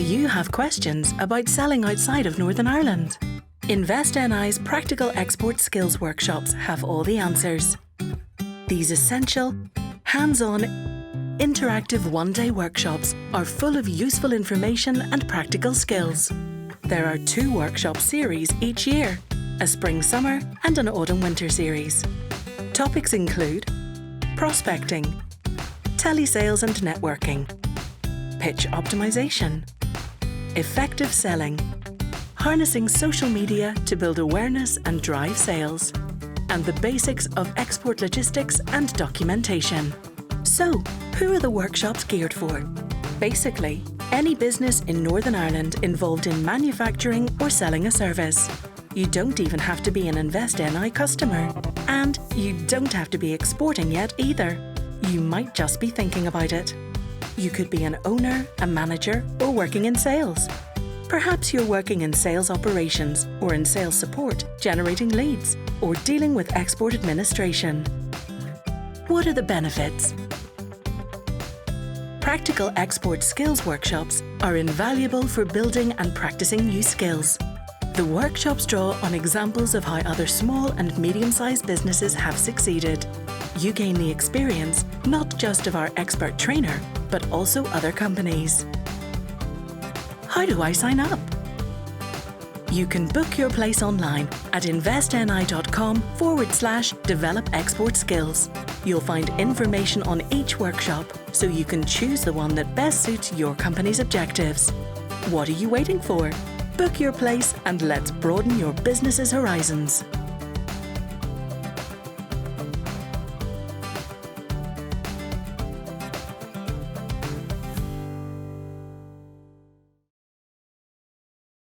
Do you have questions about selling outside of Northern Ireland? InvestNI's Practical Export Skills Workshops have all the answers. These essential, hands-on, interactive one-day workshops are full of useful information and practical skills. There are 2 workshop series each year, a spring-summer and an autumn-winter series. Topics include prospecting, telesales and networking, pitch optimization, effective selling, harnessing social media to build awareness and drive sales, and the basics of export logistics and documentation. So, who are the workshops geared for? Basically, any business in Northern Ireland involved in manufacturing or selling a service. You don't even have to be an InvestNI customer. And you don't have to be exporting yet either. You might just be thinking about it. You could be an owner, a manager, or working in sales. Perhaps you're working in sales operations or in sales support, generating leads, or dealing with export administration. What are the benefits? Practical Export Skills Workshops are invaluable for building and practicing new skills. The workshops draw on examples of how other small and medium-sized businesses have succeeded. You gain the experience not just of our expert trainer, but also other companies. How do I sign up? You can book your place online at investni.com/develop export skills. You'll find information on each workshop so you can choose the one that best suits your company's objectives. What are you waiting for? Book your place and let's broaden your business's horizons.